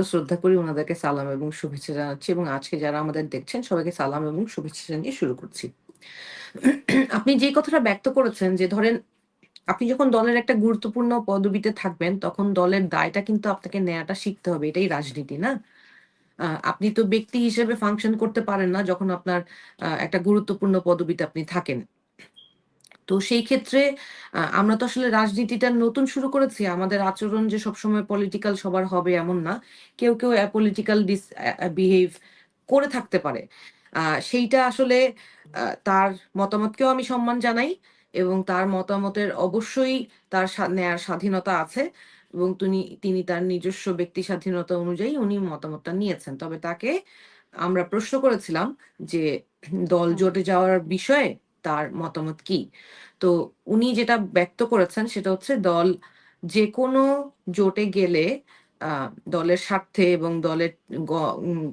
শ্রদ্ধা করি, ওনাদেরকে সালাম এবং শুভেচ্ছা জানাচ্ছি এবং আজকে যারা আমাদের দেখছেন সবাইকে সালাম এবং শুভেচ্ছা জানিয়ে শুরু করছি। আপনি যে কথাটা ব্যক্ত করেছেন যে ধরেন আপনি যখন দলের একটা গুরুত্বপূর্ণ পদবিতে থাকবেন তখন দলের দায়টা কিন্তু আপনাকে নেয়াটা শিখতে হবে। এটাই রাজনীতি, না? আপনি তো ব্যক্তি হিসেবে ফাংশন করতে পারেন না যখন আপনার একটা গুরুত্বপূর্ণ পদবিতে আপনি থাকেন। তো সেই ক্ষেত্রে আমরা তো আসলে রাজনীতিটা নতুন শুরু করেছি। আমাদের আচরণ যে সবসময় পলিটিক্যাল সবার হবে এমন না। কেউ অ্যাপলিটিক্যাল বিহেভ করে থাকতে পারে। আ সেইটা আসলে তার মতামতকেও আমি সম্মান জানাই এবং তার মতামতের অবশ্যই তার নেয়ার স্বাধীনতা আছে এবং তিনি তার নিজস্ব ব্যক্তি স্বাধীনতা অনুযায়ী উনি মতামতটা নিয়েছেন। তবে তাকে আমরা প্রশ্ন করেছিলাম যে দল হুম, জোটে যাওয়ার বিষয়ে তার মতামত কি? তো উনি যেটা ব্যক্ত করেছেন সেটা হচ্ছে দল যেকোনো জোটে গেলে আ দলের স্বার্থে এবং দলের গ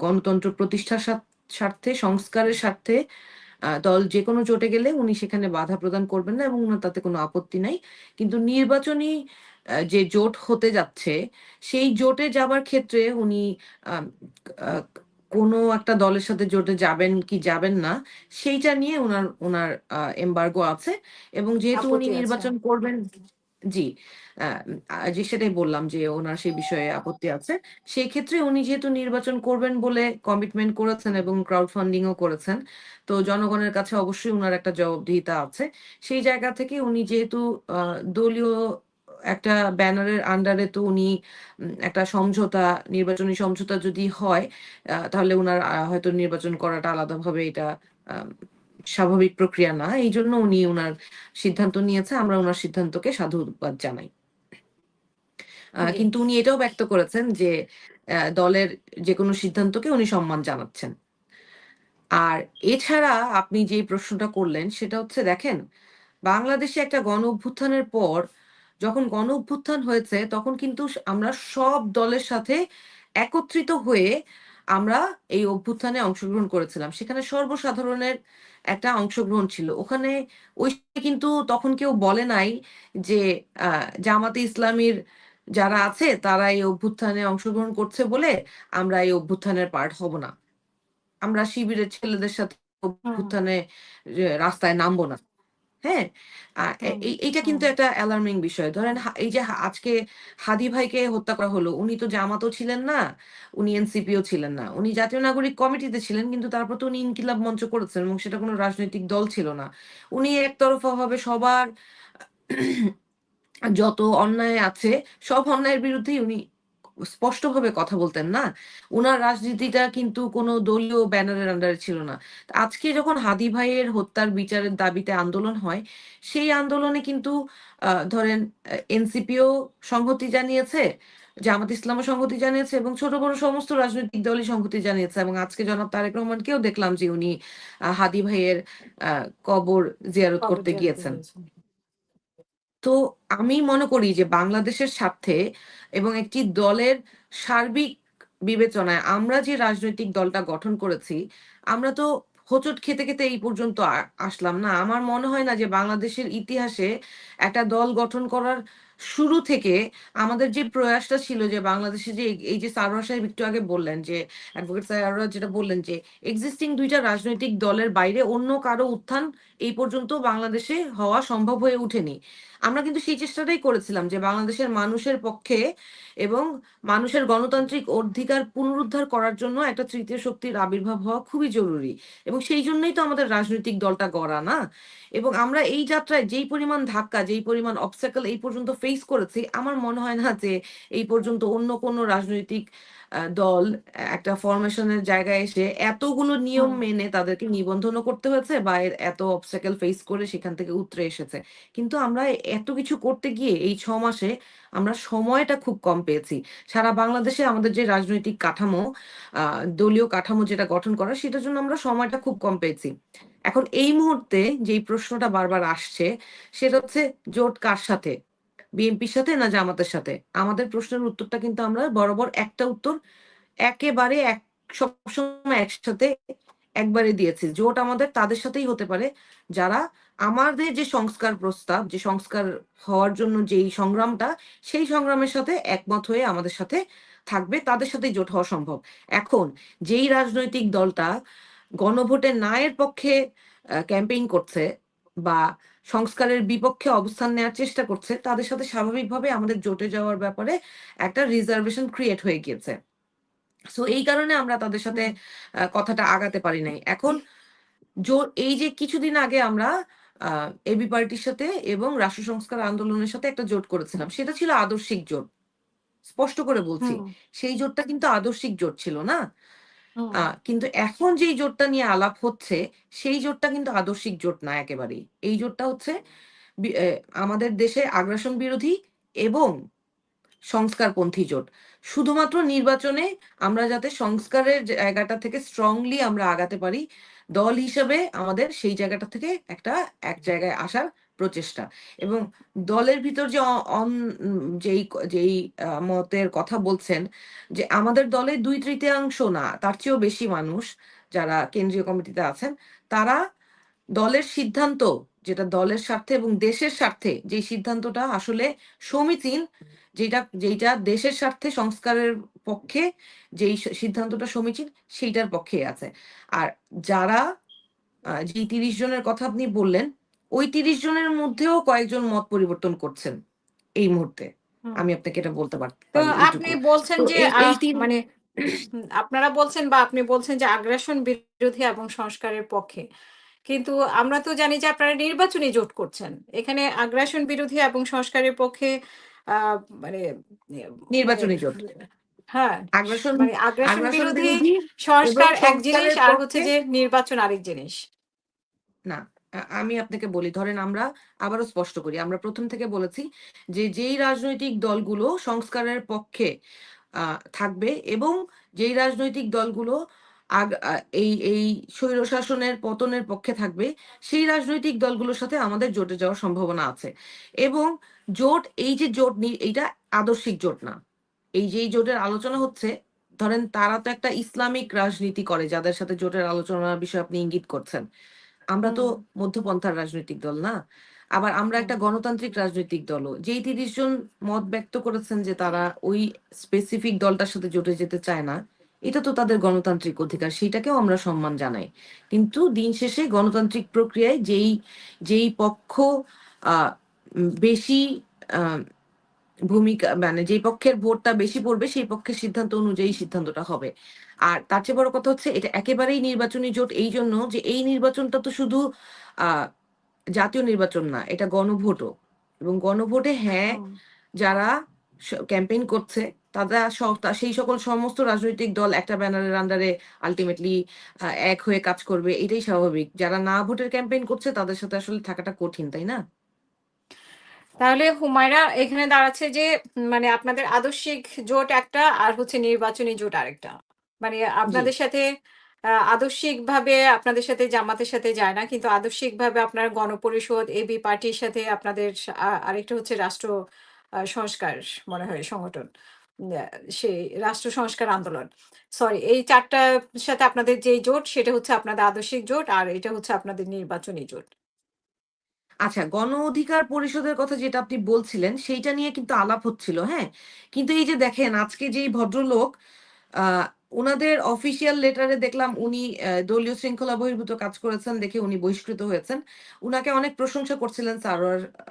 গণতন্ত্র প্রতিষ্ঠার স্বার্থে, সংস্কারের স্বার্থে দল যেকোনো জোটে গেলে উনি সেখানে বাধা প্রদান করবেন না এবং উনার তাতে কোনো আপত্তি নাই। কিন্তু নির্বাচনী যে জোট হতে যাচ্ছে, সেই জোটে যাবার ক্ষেত্রে উনি আম আ কোনো একটা দলের সাথে জোটে যাবেন কি যাবেন না, সেইটা নিয়ে উনার এমবার্গো আছে এবং যেহেতু উনি আপত্তি আছে। নির্বাচন করবেন। জি, আ যে সেটাই বললাম যে উনার সেই বিষয়ে আপত্তি আছে। সেই ক্ষেত্রে উনি যেহেতু নির্বাচন করবেন বলে কমিটমেন্ট করেছেন এবং ক্রাউড ফান্ডিং ও করেছেন। তো জনগণের কাছে অবশ্যই উনার একটা জবাবদিহিতা আছে। সেই জায়গা থেকে উনি যেহেতু আ দলীয় একটা ব্যানারের আন্ডারে তো উনি একটা সমঝোতা, নির্বাচনী সমঝোতা যদি হয়, তাহলে উনার হয়তো নির্বাচন করাটা আলাদাভাবে এটা আম স্বাভাবিক প্রক্রিয়া না। এইজন্য উনি উনার সিদ্ধান্ত নিয়েছে। আমরা উনার সিদ্ধান্তকে সাধুবাদ জানাই। জি, কিন্তু উনি এটাও ব্যক্ত করেছেন যে দলের যেকোনো সিদ্ধান্তকে উনি সম্মান জানাচ্ছেন। আর এছাড়া আপনি যে প্রশ্নটা করলেন সেটা হচ্ছে দেখেন, বাংলাদেশে একটা গণ-অভ্যুত্থানের পর যখন গণ-অভ্যুত্থান হয়েছে তখন কিন্তু আমরা সব দলের সাথে একত্রিত হয়ে আমরা এই অভ্যুত্থানে অংশগ্রহণ করেছিলাম। সেখানে সর্বসাধারণের একটা অংশগ্রহণ ছিল। ওখানে ওই সময় কিন্তু তখন কেউ বলে নাই যে আ জামাতে ইসলামীর যারা আছে তারা এই অভ্যুত্থানে অংশগ্রহণ করছে বলে আমরা এই অভ্যুত্থানের পার্ট হব না। আমরা শিবিরের ছেলেদের সাথে হুম, অভ্যুত্থানে রাস্তায় নামবো না। হ্যাঁ? আ এ হুম, এই এইটা হুম, কিন্তু একটা অ্যালার্মিং বিষয়। ধরেন এই যে আজকে হাদী ভাইকে হত্যা করা হলো, উনি তো জামাতও ছিলেন না, উনি এনসিপিও ছিলেন না। উনি জাতীয় নাগরিক কমিটিতে ছিলেন কিন্তু তারপর তো উনি ইনকিলাব মঞ্চ করেছেন এবং সেটা কোনো রাজনৈতিক দল ছিল না। উনি একতরফাভাবে সবার যত অন্যায় আছে সব অন্যায়ের বিরুদ্ধেই উনি স্পষ্টভাবে কথা বলতেন, না? উনার রাজনীতিটা কিন্তু কোনো দলীয় ব্যানারের আন্ডারে ছিল না। আজকে যখন হাদী ভাইয়ের হত্যার বিচারের দাবিতে আন্দোলন হয়, সেই আন্দোলনে কিন্তু ধরেন এনসিপিও সংহতি জানিয়েছে, জামাত ইসলামও সংহতি জানিয়েছে এবং ছোট বড় সমস্ত রাজনৈতিক দলই সংহতি জানিয়েছে এবং আজকে জনাব তারেক রহমানকেও দেখলাম যে উনি হাদী ভাইয়ের আ কবর জিয়ারত কবর করতে জিয়ারত গিয়েছেন। হয়েছে। তো আমি মনে করি যে বাংলাদেশের স্বার্থে এবং একটি দলের সার্বিক বিবেচনায় আমরা যে রাজনৈতিক দলটা গঠন করেছি, আমরা তো হোঁচট খেতে এই পর্যন্ত আসলাম না। আমার মনে হয় না যে বাংলাদেশের ইতিহাসে একটা দল গঠন করার শুরু থেকে আমাদের যে প্রয়াসটা ছিল যে বাংলাদেশে যে এই যে সারোয়ার সাহেব একটু আগে বললেন যে অ্যাডভোকেট সারোয়ার যেটা বললেন যে এক্সিস্টিং ২ টা রাজনৈতিক দলের বাইরে অন্য কারো উত্থান এই পর্যন্ত বাংলাদেশে হওয়া সম্ভব হয়ে ওঠেনি। আমরা কিন্তু সেই চেষ্টাটাই করেছিলাম যে বাংলাদেশের মানুষের পক্ষে এবং মানুষের গণতান্ত্রিক অধিকার পুনরুদ্ধার করার জন্য একটা তৃতীয় শক্তির আবির্ভাব হওয়া খুবই জরুরি। এবং সেই জন্যই তো আমাদের রাজনৈতিক দলটা গড়া, না? এবং আমরা এই যাত্রায় যেই পরিমাণ ধাক্কা, যেই পরিমাণ obstacle এই পর্যন্ত ফেস করেছি, আমার মনে হয় না যে এই পর্যন্ত অন্য কোনো রাজনৈতিক দল একটা ফরমেশন এর জায়গায় এসে এতগুলো নিয়ম হুম, মেনে তাদেরকে নিবন্ধনও করতে হয়েছে বা এত obstacle ফেস করে সেখান থেকে উতরে এসেছে। কিন্তু আমরা এত কিছু করতে গিয়ে এই ৬ মাসে আমরা সময়টা খুব কম পেয়েছি। সারা বাংলাদেশে আমাদের যে রাজনৈতিক কাঠামো, আ দলীয় কাঠামো যেটা গঠন করা সেটার জন্য আমরা সময়টা খুব কম পেয়েছি। এখন এই মুহূর্তে যেই প্রশ্নটা বারবার আসছে সেটা হচ্ছে জোট কার সাথে? বিএনপির সাথে না জামাতের সাথে? আমাদের প্রশ্নের উত্তরটা কিন্তু আমরা বরাবর একটা উত্তর একেবারে সবসময় একসাথে একবারে দিয়েছি। জোট আমাদের তাদের সাথেই হতে পারে যারা আমাদের যে সংস্কার প্রস্তাব, যে সংস্কার হওয়ার জন্য যেই সংগ্রামটা, সেই সংগ্রামের সাথে একমত হয়ে আমাদের সাথে থাকবে তাদের সাথেই জোট হওয়া সম্ভব। এখন যেই রাজনৈতিক দলটা গণভোটে না এর পক্ষে ক্যাম্পেইন করছে বা সংস্কারের বিপক্ষে অবস্থান নেওয়ার চেষ্টা করছে, তাদের সাথে স্বাভাবিকভাবে আমাদের জোটে যাওয়ার ব্যাপারে একটা রিজার্ভেশন ক্রিয়েট হয়ে গিয়েছে। সো এই কারণে আমরা তাদের সাথে কথাটা আগাতে পারি নাই। এখন এই যে কিছুদিন আগে আমরা এবি পার্টির সাথে এবং রাষ্ট্র সংস্কার আন্দোলনের সাথে একটা জোট করেছিলাম। সেটা ছিল আদর্শিক জোট। স্পষ্ট করে বলছি। হুম সেই জোটটা কিন্তু আদর্শিক জোট ছিল না? হুম কিন্তু এখন যেই জোটটা নিয়ে আলাপ হচ্ছে, সেই জোটটা কিন্তু আদর্শিক জোট না একেবারেই। এই জোটটা হচ্ছে বি এ আমাদের দেশে আগ্রাসন বিরোধী এবং সংস্কারপন্থী জোট। শুধুমাত্র নির্বাচনে আমরা যাতে সংস্কারের জায়গাটা থেকে স্ট্রংলি আমরা আগাতে পারি, দল হিসেবে আমাদের সেই জায়গাটা থেকে এক জায়গায় আসার প্রচেষ্টা। এবং দলের ভিতর যে অ অন উম যেই মতের কথা বলছেন যে আমাদের দলে ২/৩ না, তার চেয়েও বেশি মানুষ যারা কেন্দ্রীয় কমিটিতে আছেন, তারা দলের সিদ্ধান্ত, যেটা দলের স্বার্থে এবং দেশের স্বার্থে যেই সিদ্ধান্তটা আসলে সমীচীন, যেইটা দেশের স্বার্থে সংস্কারের পক্ষে যেই সিদ্ধান্তটা সমীচীন, সেইটার পক্ষেই আছে। আর যারা যেই ৩০ জনের কথা আপনি বললেন, ওই ৩০ জনের মধ্যেও কয়েকজন মত পরিবর্তন করছেন এই মুহূর্তে। হুম। আমি আপনাকে এটা বলতে তো পারি আপনি এইটুকু। বলছেন তো যে এই ৩ মানে আপনারা বলছেন বা আপনি বলছেন যে আগ্রাসন বিরোধী এবং সংস্কারের পক্ষে। কিন্তু আমরা তো জানি যে আপনারা নির্বাচনী জোট করছেন। এখানে আগ্রাসন বিরোধী এবং সংস্কারের পক্ষে আ মানে মানে নির্বাচনী জোট। হ্যাঁ, আগ্রাসন মানে আগ্রাসন আগ্রাসন বিরোধী বিরোধী এবং সংস্কার এক জিনিস সংস্কারের আর হচ্ছে পক্ষে যে নির্বাচন আরেক জিনিস। না, আমি আপনাকে বলি, ধরেন আমরা আবারও স্পষ্ট করি। আমরা ১ম থেকে বলেছি যে, যেই রাজনৈতিক দলগুলো সংস্কারের পক্ষে আ থাকবে এবং যেই রাজনৈতিক দলগুলো আগ আ এই স্বৈরশাসনের পতনের পক্ষে থাকবে, সেই রাজনৈতিক দলগুলোর সাথে আমাদের জোটে যাওয়ার সম্ভাবনা আছে। এবং এই যে জোট এইটা আদর্শিক জোট না। এই জোটের আলোচনা হচ্ছে, ধরেন তারা তো একটা ইসলামিক রাজনীতি করে, যাদের সাথে জোটের আলোচনার বিষয়ে আপনি ইঙ্গিত করছেন। আমরা তো হুম, মধ্যপন্থার রাজনৈতিক দল না। আবার আমরা হুম। একটা গণতান্ত্রিক রাজনৈতিক দলও। যেই ৩০ জন মত ব্যক্ত করেছেন যে তারা ওই স্পেসিফিক দলটার সাথে জোটে যেতে চায় না, এটা তো তাদের গণতান্ত্রিক অধিকার। সেইটাকেও আমরা সম্মান জানাই। কিন্তু দিন শেষে গণতান্ত্রিক প্রক্রিয়ায় যেই পক্ষ আ বেশি আ ভূমিকা, মানে যেই পক্ষের ভোটটা বেশি পড়বে সেই পক্ষের সিদ্ধান্ত অনুযায়ী সিদ্ধান্তটা হবে। আর তার চেয়ে বড় কথা হচ্ছে, এটা একেবারেই নির্বাচনী জোট এইজন্য যে এই নির্বাচনটা তো শুধু আ জাতীয় নির্বাচন না, এটা গণভোটও। এবং গণভোটে হ্যাঁ, হুম, যারা ক্যাম্পেইন করছে তারা সেই সকল সমস্ত রাজনৈতিক দল একটা ব্যানারের আন্ডারে আল্টিমেটলি এক হয়ে কাজ করবে। এটাই স্বাভাবিক। যারা না ভোটের ক্যাম্পেইন করছে তাদের সাথে আসলে থাকাটা কঠিন, তাই না? তাহলে হুমায়রা এখানে দাঁড়াচ্ছে যে মানে আপনাদের আদর্শিক জোট একটা আর হচ্ছে নির্বাচনী জোট আরেকটা। মানে জি। আপনাদের সাথে আদর্শিকভাবে আপনাদের সাথে জামাতের সাথে যায় না। কিন্তু আদর্শিকভাবে আপনার গণপরিষদ, এবি পার্টির সাথে আপনাদের আরেকটা হচ্ছে রাষ্ট্র সংস্কার মনে হয় সংগঠন। আ সেই রাষ্ট্র সংস্কার আন্দোলন। সরি এই ৪ টার সাথে আপনাদের যেই জোট সেটা হচ্ছে আপনাদের আদর্শিক জোট আর এটা হচ্ছে আপনাদের নির্বাচনী জোট। আচ্ছা, গণ অধিকার পরিষদের কথা যেটা আপনি বলছিলেন, সেইটা নিয়ে কিন্তু আলাপ হচ্ছিল, হ্যাঁ? কিন্তু এই যে দেখেন, আজকে যেই ভদ্রলোক আ উনাদের অফিসিয়াল লেটারে দেখলাম উনি দলীয় শৃঙ্খলা বহির্ভূত কাজ করেছেন দেখে উনি বহিষ্কৃত হয়েছেন। উনাকে অনেক প্রশংসা করছিলেন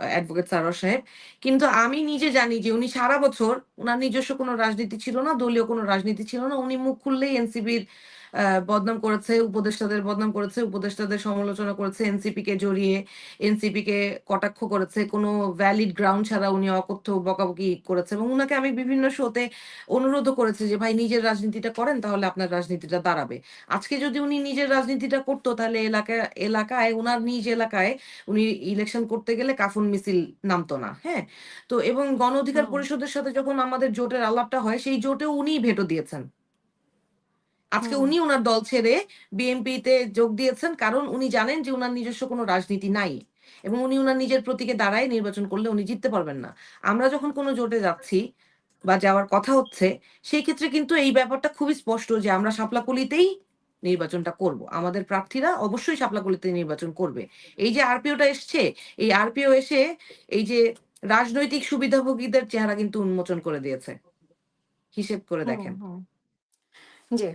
অ্যাডভোকেট সারোয়ার সাহেব। কিন্তু আমি নিজে জানি যে উনি সারা বছর উনার নিজস্ব কোনো রাজনীতি ছিল না, দলীয় কোনো রাজনীতি ছিল না। উনি মুখ খুললেই এনসিপির বদনাম করেছে, উপদেষ্টাদের বদনাম করেছে, উপদেষ্টাদের সমালোচনা করেছে, এনসিপিকে জড়িয়ে এনসিপিকে কটাক্ষ করেছে। কোনো ভ্যালিড গ্রাউন্ড ছাড়া উনি অকথ্য বকাবকি করেছে এবং উনাকে আমি বিভিন্ন শোতে অনুরোধও করেছি যে, "ভাই নিজের রাজনীতিটা করেন, তাহলে আপনার রাজনীতিটা দাঁড়াবে।" আজকে যদি উনি নিজের রাজনীতিটা করত, তাহলে এলাকায় উনার নিজ এলাকায় উনি ইলেকশন করতে গেলে কাফন মিছিল নামত না। হ্যাঁ? তো এবং গণ অধিকার হুম, পরিষদের সাথে যখন আমাদের জোটের আলাপটা হয়, সেই জোটেও উনিই ভেটো দিয়েছেন। আজকে হুম, উনি উনার দল ছেড়ে বিএনপিতে যোগ দিয়েছেন, কারণ উনি জানেন যে উনার নিজস্ব কোনো রাজনীতি নাই। এবং উনি উনার নিজের প্রতীকে দাঁড়ায় নির্বাচন করলে উনি জিততে পারবেন না। আমরা যখন কোনো জোটে যাচ্ছি বা যাওয়ার কথা হচ্ছে, সেই ক্ষেত্রে কিন্তু এই ব্যাপারটা খুবই স্পষ্ট যে আমরা শাপলাকলিতেই নির্বাচনটা করব। আমাদের প্রার্থীরা অবশ্যই শাপলাকলিতেই নির্বাচন করবে। এই যে আরপিওটা এসছে, এই আরপিও এসে এই যে রাজনৈতিক সুবিধাভোগীদের চেহারা কিন্তু উন্মোচন করে দিয়েছে। হিসেব করে হুম, দেখেন। হুম। জি।